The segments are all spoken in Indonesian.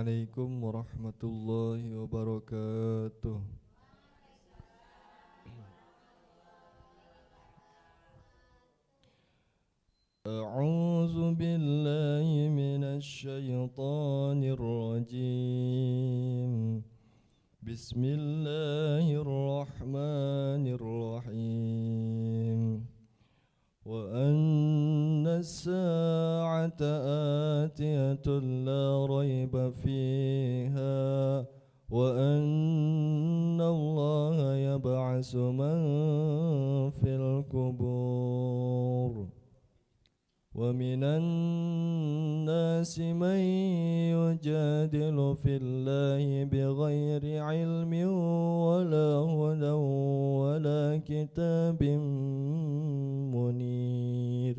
Assalamualaikum warahmatullahi wabarakatuh. A'udzu billahi minasy syaithanir rajim. Bismillahirrahmanirrahim. Wa anna as-sa'ata atiyatun la rayba fiha wa anna Allaha yab'atsu man fil qubur. ومن الناس من يجادل في الله بغير علم ولا هدى ولا كتاب منير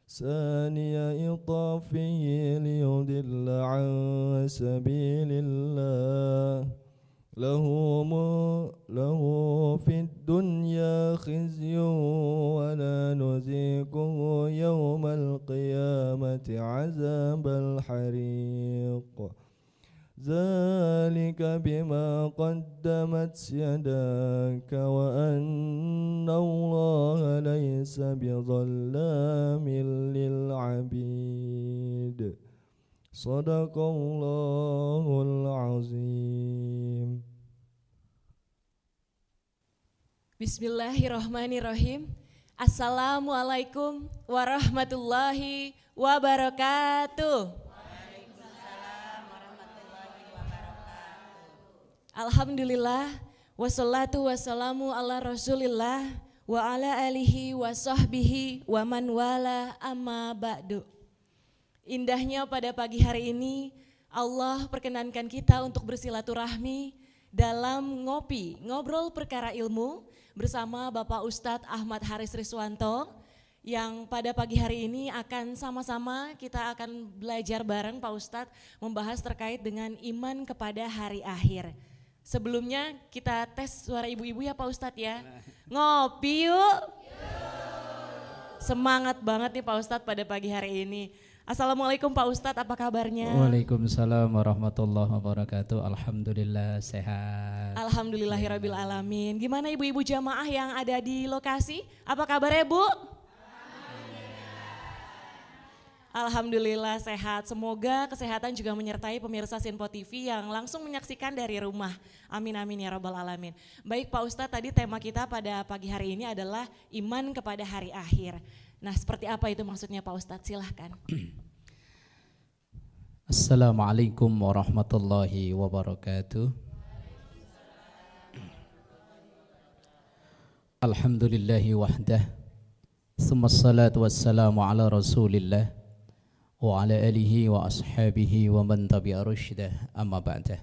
ثاني إطافه ليضل عن سبيل الله له في الدنيا خزي ولا نذيقه يوم القيامة عذاب الحريق ذلك بما قدمت يداك وأن الله ليس بظلام للعبيد صدق الله العظيم. Bismillahirrahmanirrahim. Assalamualaikum warahmatullahi wabarakatuh. Waalaikumsalam warahmatullahi wabarakatuh. Alhamdulillah, wassalatu wassalamu ala rasulillah wa ala alihi wa sahbihi wa man wala amma ba'du. Indahnya pada pagi hari ini Allah perkenankan kita untuk bersilaturahmi dalam ngobrol perkara ilmu bersama Bapak Ustadz Ahmad Haris Riswanto yang pada pagi hari ini akan sama-sama kita akan belajar bareng Pak Ustadz membahas terkait dengan iman kepada hari akhir. Sebelumnya kita tes suara ibu-ibu ya Pak Ustadz ya. Ngopi yuk. Semangat banget nih Pak Ustadz pada pagi hari ini. Assalamualaikum Pak Ustadz, apa kabarnya? Waalaikumsalam warahmatullahi wabarakatuh. Alhamdulillah sehat. Alhamdulillahirabbil alamin. Gimana ibu-ibu jamaah yang ada di lokasi? Apa kabarnya Bu? Alhamdulillah sehat. Semoga kesehatan juga menyertai pemirsa Sinpo TV yang langsung menyaksikan dari rumah. Amin amin ya rabbal alamin. Baik Pak Ustadz, tadi tema kita pada pagi hari ini adalah iman kepada hari akhir. Nah, seperti apa itu maksudnya Pak Ustadz? Silahkan. Assalamualaikum warahmatullahi wabarakatuh. Alhamdulillahi wahdah. Tsumma salatu wassalamu ala rasulillah wa ala alihi wa ashabihi wa man tabi'a rusydah amma ba'dah.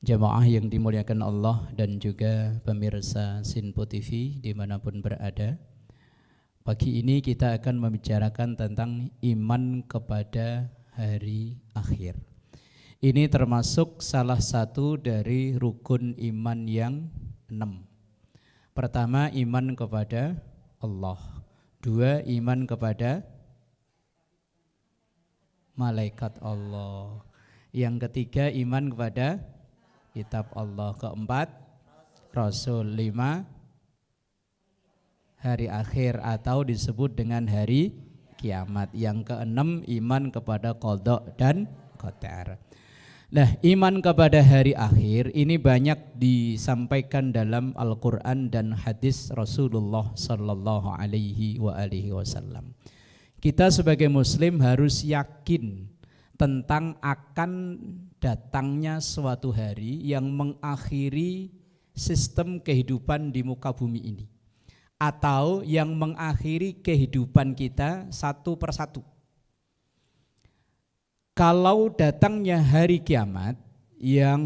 Jamaah yang dimuliakan Allah dan juga pemirsa Sinpo TV dimanapun berada. Pagi ini kita akan membicarakan tentang iman kepada hari akhir. Ini termasuk salah satu dari rukun iman yang 6. Pertama, iman kepada Allah. 2, iman kepada malaikat Allah. Yang ketiga, iman kepada kitab Allah. Keempat, Rasul. 5, hari akhir atau disebut dengan hari kiamat. Yang keenam, iman kepada qada dan qadar. Nah, iman kepada hari akhir ini banyak disampaikan dalam Al-Quran dan hadis Rasulullah Sallallahu Alaihi Wasallam. Kita sebagai Muslim harus yakin tentang akan datangnya suatu hari yang mengakhiri sistem kehidupan di muka bumi ini, atau yang mengakhiri kehidupan kita satu persatu. Kalau datangnya hari kiamat yang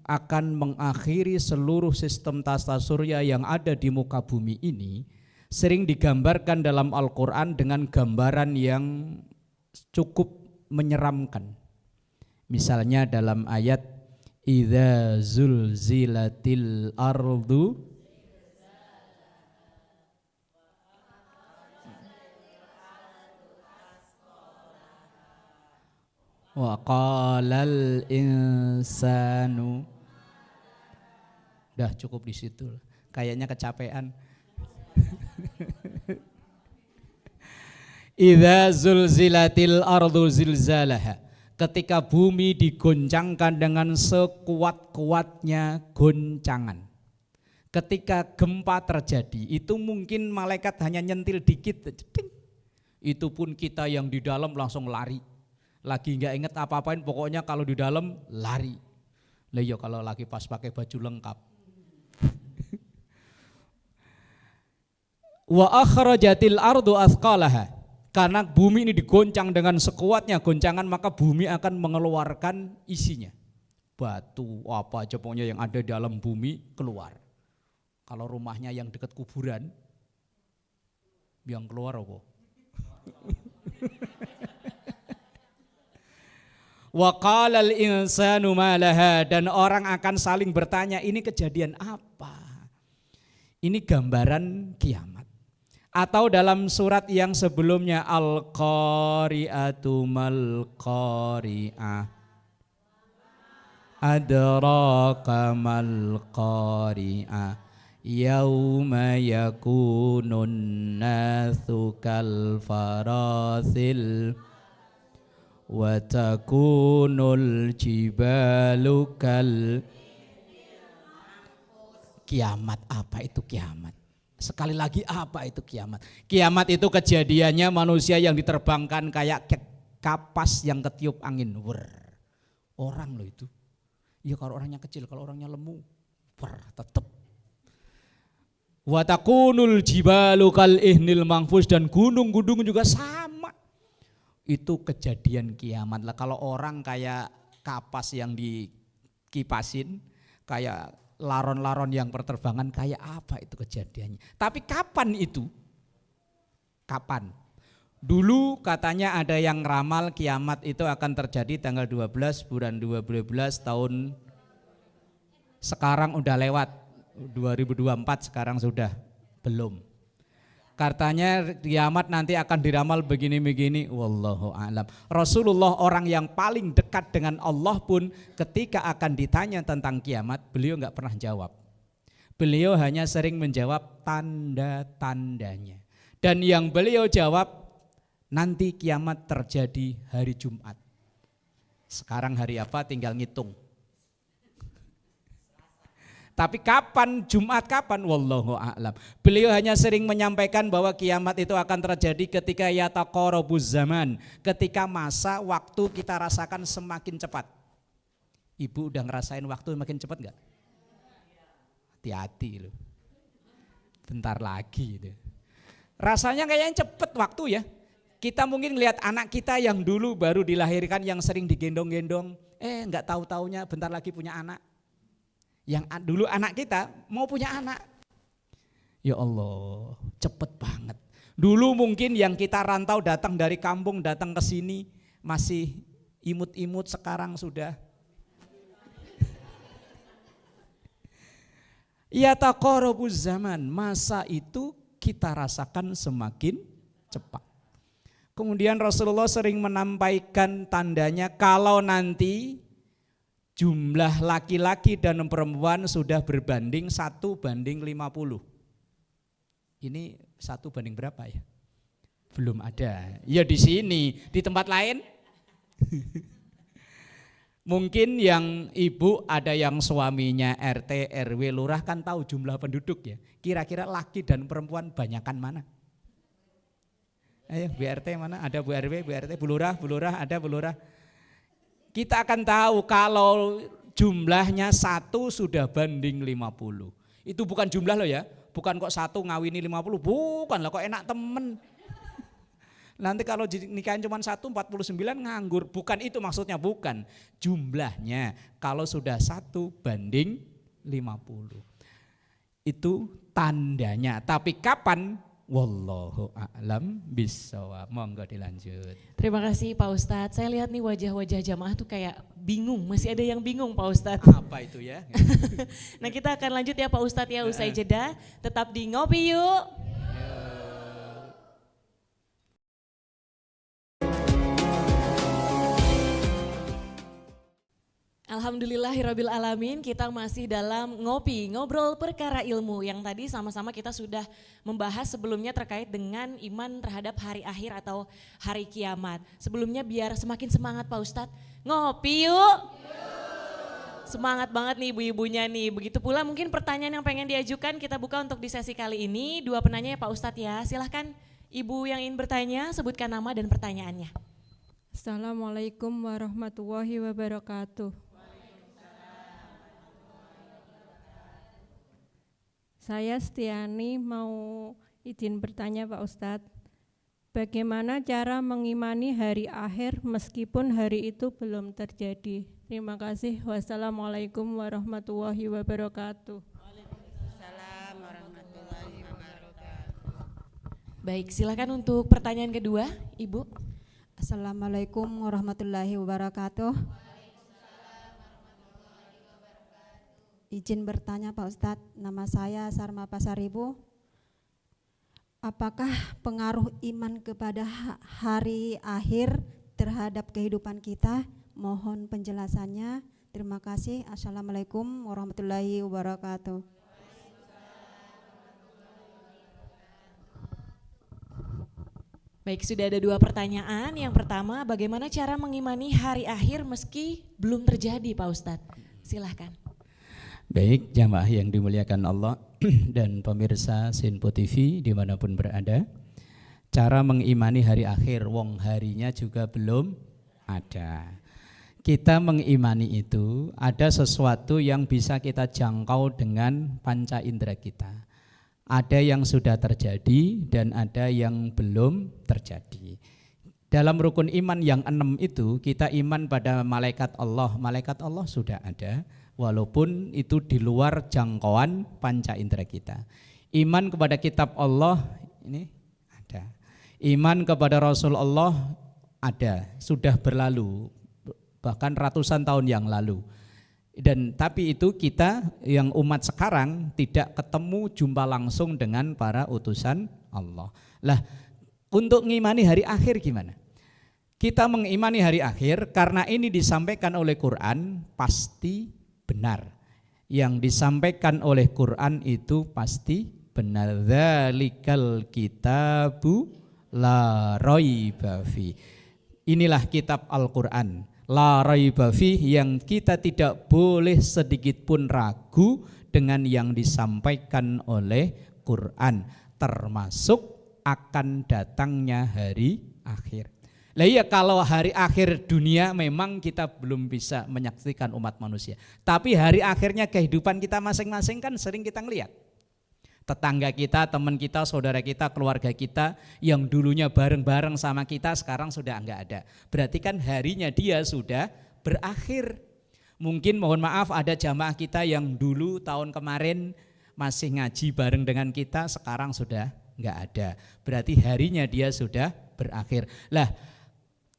akan mengakhiri seluruh sistem tata surya yang ada di muka bumi ini, sering digambarkan dalam Al-Quran dengan gambaran yang cukup menyeramkan. Misalnya dalam ayat idza zulzilatil ardu Wa qalal insanu. Udah cukup di situ. Kayaknya kecapean. Idza zulzilatil ardu zilzalaha. Ketika bumi digoncangkan dengan sekuat-kuatnya goncangan. Ketika gempa terjadi, itu mungkin malaikat hanya nyentil dikit, itu pun kita yang di dalam langsung lari. Lagi nggak inget apa-apain, pokoknya kalau di dalam lari. Lah ya kalau lagi pas pakai baju lengkap. Wa akhrajatil ardu athqalaha. Karena bumi ini digoncang dengan sekuatnya goncangan, maka bumi akan mengeluarkan isinya. Batu apa aja pokoknya yang ada di dalam bumi keluar. Kalau rumahnya yang dekat kuburan, yang keluar apa? Wa qalal insanu ma laha, dan orang akan saling bertanya, ini kejadian apa? Ini gambaran kiamat. Atau dalam surat yang sebelumnya, Al-Qari'atu mal-Qari'ah, adraka mal-Qari'ah, yauma yakunun nasu kal farasil wa takunul jibalu kal. Kiamat, apa itu kiamat? Sekali lagi, apa itu kiamat? Kiamat itu kejadiannya manusia yang diterbangkan kayak kapas yang ketiup angin. Orang loh itu. Ya kalau orangnya kecil, kalau orangnya lemu, tetap. Wa takunul jibalu kal ihnil manfus, dan gunung-gunung juga sama. Itu kejadian kiamat lah. Kalau orang kayak kapas yang dikipasin, kayak laron-laron yang berterbangan, kayak apa itu kejadiannya. Tapi kapan itu? Kapan? Dulu katanya ada yang ramal kiamat itu akan terjadi tanggal 12 bulan 12 tahun, sekarang udah lewat 2024, sekarang sudah belum. Katanya kiamat nanti akan diramal begini-begini, wallahu a'lam. Rasulullah, orang yang paling dekat dengan Allah pun ketika akan ditanya tentang kiamat, beliau enggak pernah jawab. Beliau hanya sering menjawab tanda-tandanya. Dan yang beliau jawab, nanti kiamat terjadi hari Jumat. Sekarang hari apa? Tinggal ngitung. Tapi kapan, Jumat kapan? Wallahu a'lam. Beliau hanya sering menyampaikan bahwa kiamat itu akan terjadi ketika yataqarabuz zaman, ketika masa waktu kita rasakan semakin cepat. Ibu udah ngerasain waktu makin cepat enggak? Hati-hati loh. Bentar lagi itu. Rasanya kayaknya cepet waktu ya. Kita mungkin lihat anak kita yang dulu baru dilahirkan, yang sering digendong-gendong, enggak tahu-taunya bentar lagi punya anak. Yang dulu anak kita mau punya anak. Ya Allah, cepet banget. Dulu mungkin yang kita rantau datang dari kampung, datang ke sini masih imut-imut, sekarang sudah. Ya taqarabuz zaman, masa itu kita rasakan semakin cepat. Kemudian Rasulullah sering menampaikan tandanya kalau nanti jumlah laki-laki dan perempuan sudah berbanding 1:50. Ini 1 banding berapa ya? Belum ada. Ya di sini, di tempat lain. Mungkin yang ibu ada yang suaminya RT, RW, lurah kan tahu jumlah penduduk ya. Kira-kira laki dan perempuan banyakan mana? Ayo Bu RT mana? Ada Bu RW, Bu RT, Bu Lurah, ada Bu Lurah. Kita akan tahu kalau jumlahnya 1 sudah banding 50. Itu bukan jumlah loh ya, bukan kok 1 ngawini 50, bukan lah, kok enak temen. Nanti kalau nikahin cuma 1, 49 nganggur, bukan itu maksudnya, bukan. Jumlahnya kalau sudah 1 banding 50. Itu tandanya, tapi kapan? Wallahu a'lam bissawab. Monggo dilanjut. Terima kasih Pak Ustadz. Saya lihat nih wajah-wajah jamaah tuh kayak bingung. Masih ada yang bingung Pak Ustadz. Apa itu ya? Nah kita akan lanjut ya Pak Ustadz ya, usai jeda. Tetap di Ngopi Yuk. Alhamdulillahirabbil alamin, kita masih dalam ngopi, ngobrol perkara ilmu yang tadi sama-sama kita sudah membahas sebelumnya terkait dengan iman terhadap hari akhir atau hari kiamat. Sebelumnya biar semakin semangat Pak Ustadz, ngopi yuk. Semangat banget nih ibu-ibunya nih. Begitu pula mungkin pertanyaan yang pengen diajukan kita buka untuk di sesi kali ini. 2 penanya ya Pak Ustadz ya, silahkan ibu yang ingin bertanya sebutkan nama dan pertanyaannya. Assalamualaikum warahmatullahi wabarakatuh. Saya Stiani mau izin bertanya Pak Ustadz, bagaimana cara mengimani hari akhir meskipun hari itu belum terjadi? Terima kasih. Wassalamualaikum warahmatullahi wabarakatuh. Waalaikumsalam warahmatullahi wabarakatuh. Baik, silakan untuk pertanyaan kedua, Ibu. Assalamualaikum warahmatullahi wabarakatuh. Izin bertanya Pak Ustadz, nama saya Sarma Pasaribu. Apakah pengaruh iman kepada hari akhir terhadap kehidupan kita? Mohon penjelasannya. Terima kasih. Assalamualaikum warahmatullahi wabarakatuh. Baik, sudah ada 2 pertanyaan. Yang pertama, bagaimana cara mengimani hari akhir meski belum terjadi Pak Ustadz? Silahkan. Baik, jamaah yang dimuliakan Allah dan pemirsa Sinpo TV dimanapun berada. Cara mengimani hari akhir, wong harinya juga belum ada. Kita mengimani itu ada sesuatu yang bisa kita jangkau dengan panca indera kita. Ada yang sudah terjadi dan ada yang belum terjadi. Dalam rukun iman yang 6 itu kita iman pada malaikat Allah. Malaikat Allah sudah ada, walaupun itu di luar jangkauan panca indera kita. Iman kepada kitab Allah ini ada. Iman kepada Rasul Allah ada, sudah berlalu, bahkan ratusan tahun yang lalu. Dan tapi itu kita yang umat sekarang tidak ketemu jumpa langsung dengan para utusan Allah. Lah, untuk mengimani hari akhir gimana? Kita mengimani hari akhir karena ini disampaikan oleh Quran pasti benar. Yang disampaikan oleh Quran itu pasti benar. Dzalikal kitabu la raiba fi. Inilah kitab Al-Qur'an. La raiba fi, yang kita tidak boleh sedikit pun ragu dengan yang disampaikan oleh Quran, termasuk akan datangnya hari akhir. Lah iya, kalau hari akhir dunia memang kita belum bisa menyaksikan umat manusia. Tapi hari akhirnya kehidupan kita masing-masing kan sering kita ngelihat. Tetangga kita, teman kita, saudara kita, keluarga kita yang dulunya bareng-bareng sama kita sekarang sudah enggak ada. Berarti kan harinya dia sudah berakhir. Mungkin mohon maaf ada jamaah kita yang dulu tahun kemarin masih ngaji bareng dengan kita, sekarang sudah enggak ada. Berarti harinya dia sudah berakhir. Lah,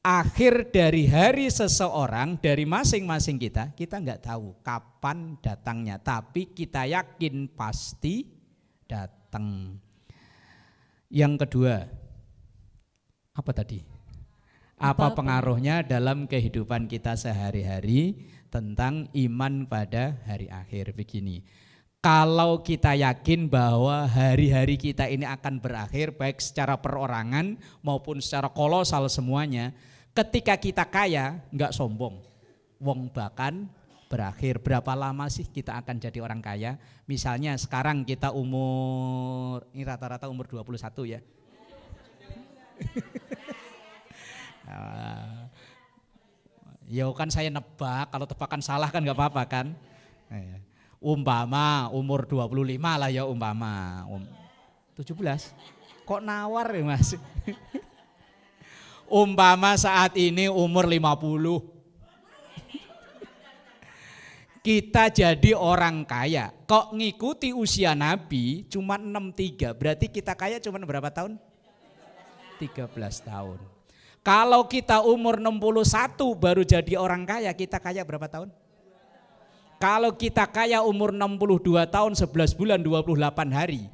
akhir dari hari seseorang, dari masing-masing kita enggak tahu kapan datangnya, tapi kita yakin pasti datang. Yang kedua, apa tadi? Apa pengaruhnya dalam kehidupan kita sehari-hari tentang iman pada hari akhir? Begini, kalau kita yakin bahwa hari-hari kita ini akan berakhir baik secara perorangan maupun secara kolosal semuanya, ketika kita kaya enggak sombong, wong bahkan berakhir. Berapa lama sih kita akan jadi orang kaya? Misalnya sekarang kita umur, ini rata-rata umur 21 ya. Ya kan saya nebak, kalau tebakan salah kan gak apa-apa kan. Umpama umur 25 lah ya umpama. 17? Kok nawar ya Mas? Umpama saat ini umur 50. Kita jadi orang kaya, kok ngikuti usia Nabi cuma 63, berarti kita kaya cuma berapa tahun? 13 tahun. Kalau kita umur 61 baru jadi orang kaya, kita kaya berapa tahun? Kalau kita kaya umur 62 tahun 11 bulan 28 hari.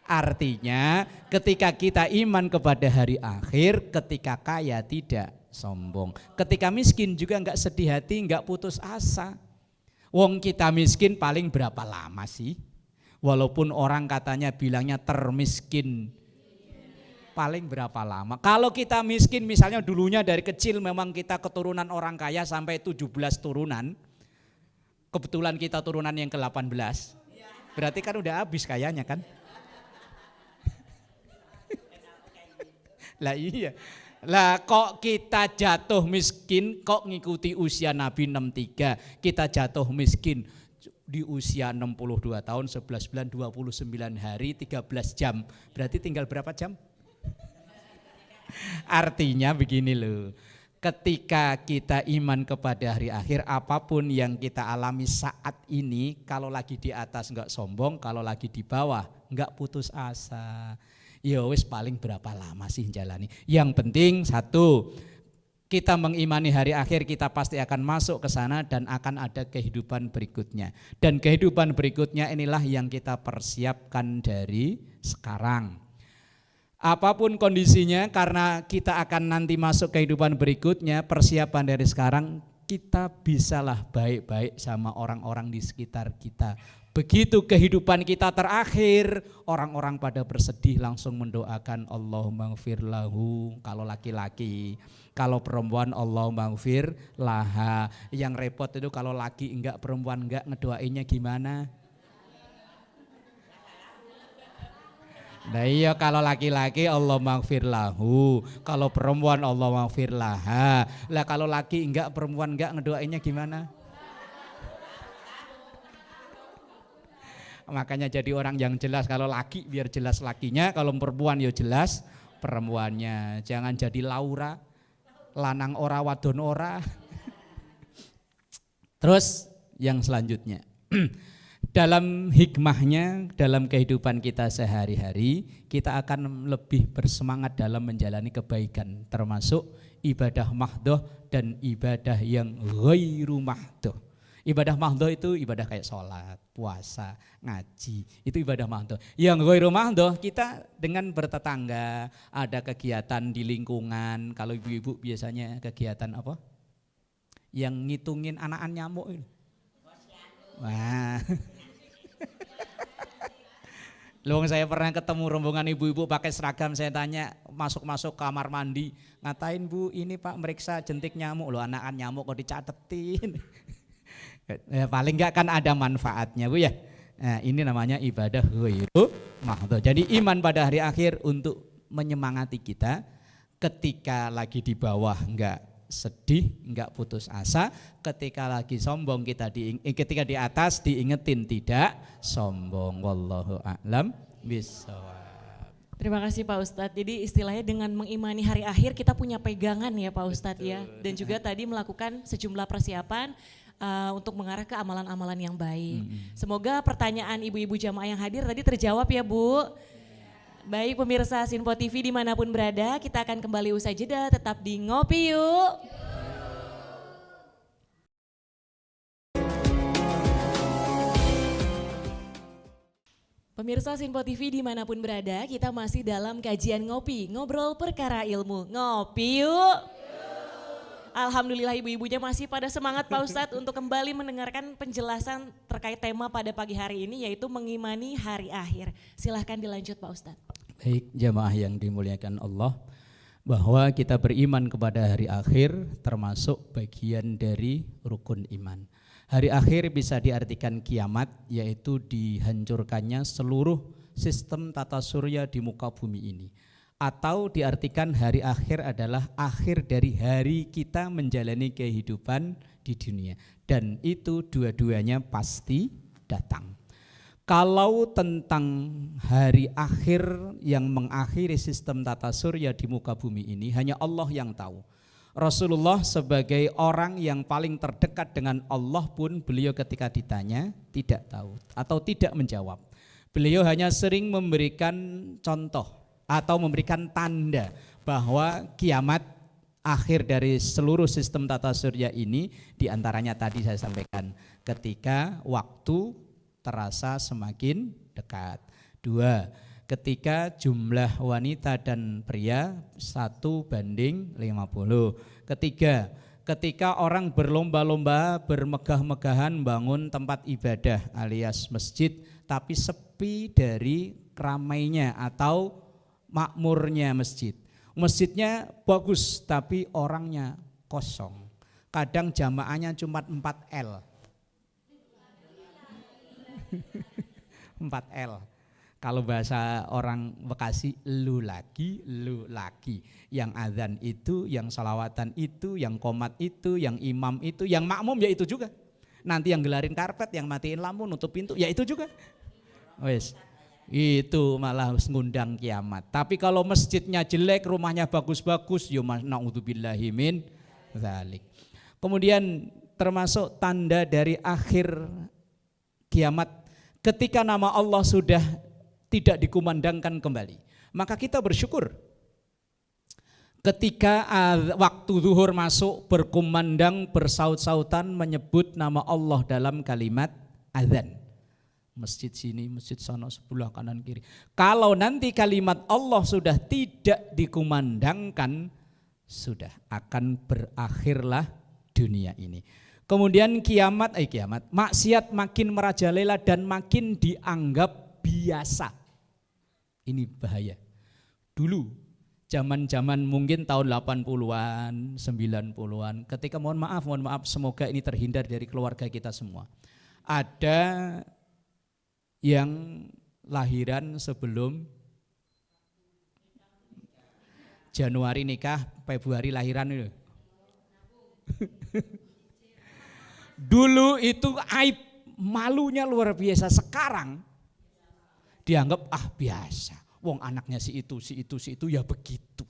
Artinya ketika kita iman kepada hari akhir, ketika kaya tidak sombong. Ketika miskin juga enggak sedih hati, enggak putus asa. Wong kita miskin paling berapa lama sih? Walaupun orang katanya bilangnya termiskin, paling berapa lama? Kalau kita miskin misalnya dulunya dari kecil memang kita keturunan orang kaya sampai 17 turunan. Kebetulan kita turunan yang ke-18. Berarti kan udah habis kayanya kan? Lah iya. Lah kok kita jatuh miskin, kok ngikuti usia Nabi 63. Kita jatuh miskin di usia 62 tahun, 11 bulan, 29 hari, 13 jam. Berarti tinggal berapa jam? Artinya begini loh, ketika kita iman kepada hari akhir, apapun yang kita alami saat ini, kalau lagi di atas enggak sombong, kalau lagi di bawah enggak putus asa. Ya wis paling berapa lama sih jalani. Yang penting satu, kita mengimani hari akhir, kita pasti akan masuk ke sana dan akan ada kehidupan berikutnya. Dan kehidupan berikutnya inilah yang kita persiapkan dari sekarang. Apapun kondisinya, karena kita akan nanti masuk kehidupan berikutnya, persiapan dari sekarang kita bisalah baik-baik sama orang-orang di sekitar kita. Begitu kehidupan kita terakhir, orang-orang pada bersedih langsung mendoakan Allahumma ighfir lahu kalau laki-laki. Kalau perempuan Allahumma ighfir laha. Yang repot itu kalau laki enggak, perempuan enggak, ngedoainnya gimana? Nah iya, kalau laki-laki Allah maghfir lahu, kalau perempuan Allah maghfir laha. Lah kalau laki enggak, perempuan enggak, ngedoainnya gimana? Makanya jadi orang yang jelas, kalau laki biar jelas lakinya, kalau perempuan ya jelas perempuannya. Jangan jadi Laura, lanang ora wadon ora. Terus yang selanjutnya. Dalam hikmahnya, dalam kehidupan kita sehari-hari, kita akan lebih bersemangat dalam menjalani kebaikan, termasuk ibadah mahdoh dan ibadah yang ghairu mahdoh. Ibadah mahdoh itu ibadah kayak sholat, puasa, ngaji, itu ibadah mahdoh. Yang ghairu mahdoh, kita dengan bertetangga, ada kegiatan di lingkungan. Kalau ibu-ibu biasanya kegiatan apa? Yang ngitungin anakan nyamuk itu. Wah. Loh, saya pernah ketemu rombongan ibu-ibu pakai seragam, saya tanya masuk-masuk kamar mandi, ngatain Bu, ini Pak meriksa jentik nyamuk, loh anakan nyamuk kok dicatetin. Ya, paling enggak kan ada manfaatnya Bu ya. Nah, ini namanya ibadah ghairu mahdhah. Jadi iman pada hari akhir untuk menyemangati kita ketika lagi di bawah enggak sedih, enggak putus asa, ketika lagi sombong ketika di atas diingetin tidak sombong. Wallahu a'lam bishawab. Terima kasih Pak Ustadz. Jadi istilahnya dengan mengimani hari akhir kita punya pegangan ya Pak Ustadz ya. Dan juga tadi melakukan sejumlah persiapan untuk mengarah ke amalan-amalan yang baik. Semoga pertanyaan ibu-ibu jamaah yang hadir tadi terjawab ya Bu. Baik pemirsa Sinpo TV dimanapun berada, kita akan kembali usai jeda, tetap di Ngopi Yuk. Pemirsa Sinpo TV dimanapun berada, kita masih dalam kajian Ngopi, ngobrol perkara ilmu. Ngopi Yuk. Alhamdulillah ibu-ibunya masih pada semangat Pak Ustadz untuk kembali mendengarkan penjelasan terkait tema pada pagi hari ini, yaitu mengimani hari akhir. Silahkan dilanjut Pak Ustadz. Baik jamaah yang dimuliakan Allah, bahwa kita beriman kepada hari akhir termasuk bagian dari rukun iman. Hari akhir bisa diartikan kiamat, yaitu dihancurkannya seluruh sistem tata surya di muka bumi ini. Atau diartikan hari akhir adalah akhir dari hari kita menjalani kehidupan di dunia. Dan itu dua-duanya pasti datang. Kalau tentang hari akhir yang mengakhiri sistem tata surya di muka bumi ini, hanya Allah yang tahu. Rasulullah sebagai orang yang paling terdekat dengan Allah pun beliau ketika ditanya tidak tahu atau tidak menjawab. Beliau hanya sering memberikan contoh atau memberikan tanda bahwa kiamat akhir dari seluruh sistem tata surya ini diantaranya tadi saya sampaikan ketika waktu terasa semakin dekat. 2, ketika jumlah wanita dan pria 1:50. Ketiga, ketika orang berlomba-lomba bermegah-megahan bangun tempat ibadah alias masjid tapi sepi dari ramainya atau makmurnya masjid. Masjidnya bagus tapi orangnya kosong. Kadang jamaahnya cuma 4L. 4L. Kalau bahasa orang Bekasi, lu lagi. Yang azan itu, yang salawatan itu, yang qomat itu, yang imam itu, yang makmum ya itu juga. Nanti yang gelarin karpet, yang matiin lampu, nutup pintu, ya itu juga. Wes, itu malah ngundang kiamat. Tapi kalau masjidnya jelek, rumahnya bagus-bagus, ya na'udzubillahi min dzalik. Kemudian termasuk tanda dari akhir kiamat, ketika nama Allah sudah tidak dikumandangkan kembali, maka kita bersyukur. Ketika waktu zuhur masuk, berkumandang, bersaut-sautan menyebut nama Allah dalam kalimat azan. Masjid sini, masjid sana, sebelah kanan kiri. Kalau nanti kalimat Allah sudah tidak dikumandangkan, sudah akan berakhirlah dunia ini. Kemudian kiamat, maksiat makin merajalela dan makin dianggap biasa. Ini bahaya. Dulu zaman-zaman mungkin tahun 80-an, 90-an, ketika mohon maaf, semoga ini terhindar dari keluarga kita semua. Ada yang lahiran sebelum Januari nikah, Februari lahiran itu. Dulu itu aib, malunya luar biasa. Sekarang dianggap biasa. Wong anaknya si itu ya begitu.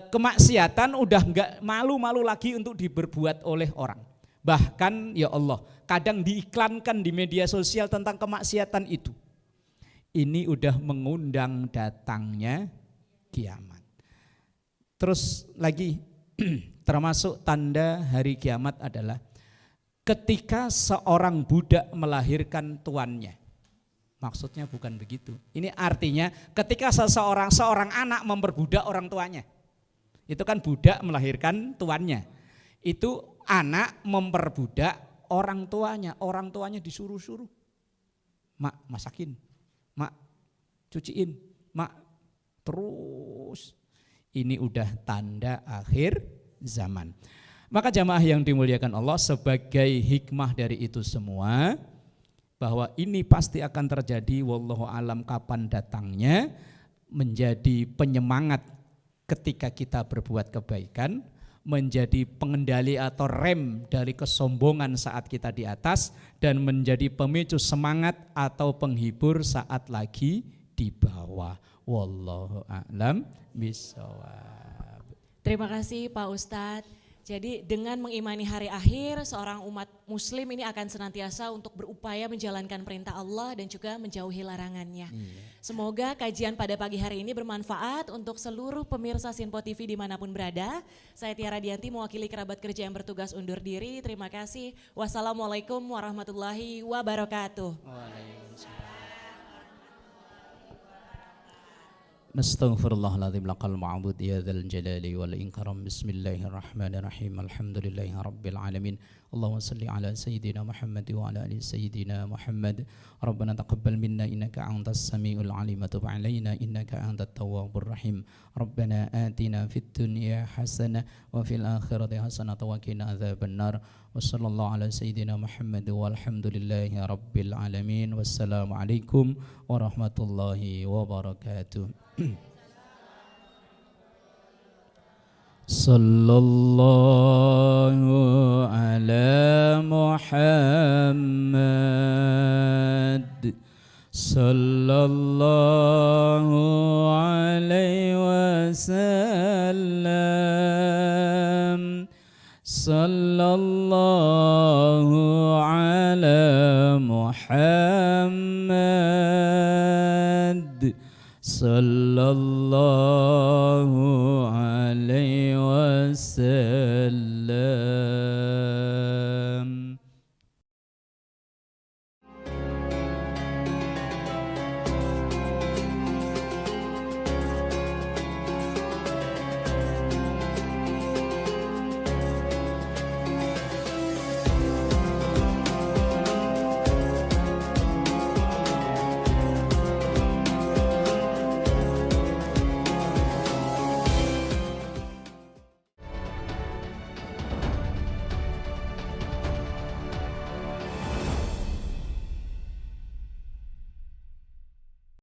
Kemaksiatan udah enggak malu-malu lagi untuk diberbuat oleh orang. Bahkan ya Allah, kadang diiklankan di media sosial tentang kemaksiatan itu. Ini udah mengundang datangnya kiamat. Terus lagi termasuk tanda hari kiamat adalah ketika seorang budak melahirkan tuannya. Maksudnya bukan begitu. Ini artinya ketika seorang anak memperbudak orang tuanya. Itu kan budak melahirkan tuannya. Itu anak memperbudak orang tuanya disuruh-suruh. Mak masakin, mak cuciin, mak terus. Ini udah tanda akhir zaman. Maka jamaah yang dimuliakan Allah, sebagai hikmah dari itu semua, bahwa ini pasti akan terjadi, wallahu alam kapan datangnya, menjadi penyemangat ketika kita berbuat kebaikan, menjadi pengendali atau rem dari kesombongan saat kita di atas, dan menjadi pemicu semangat atau penghibur saat lagi di bawah. Wallahu a'lam bishawab. Terima kasih Pak Ustadz. Jadi dengan mengimani hari akhir, seorang umat muslim ini akan senantiasa untuk berupaya menjalankan perintah Allah dan juga menjauhi larangannya. Semoga kajian pada pagi hari ini bermanfaat untuk seluruh pemirsa Sinpo TV dimanapun berada. Saya Tiara Dianti mewakili kerabat kerja yang bertugas undur diri. Terima kasih. Wassalamualaikum warahmatullahi wabarakatuh. Nastaghfirullahaladzim laqal ma'bud ya dzal jalali wal ikram. Bismillahirrahmanirrahim. Alhamdulillahi rabbil alamin. Allahumma salli ala sayyidina Muhammad wa ala ali sayyidina Muhammad. Rabbana taqabbal minna innaka antas samiul alim wa tub alaina innaka antat tawwabur rahim. Rabbana atina fid dunya hasanah wa fil akhirati hasanah wa qina adzabannar. Wa sallallahu ala sayyidina Muhammad walhamdulillahi rabbil alamin. Wassalamu alaikum warahmatullahi wabarakatuh. Sallallahu ala Muhammad sallallahu alaihi wasallam. Sallallahu ala Muhammad sallallahu alaihi wasallam.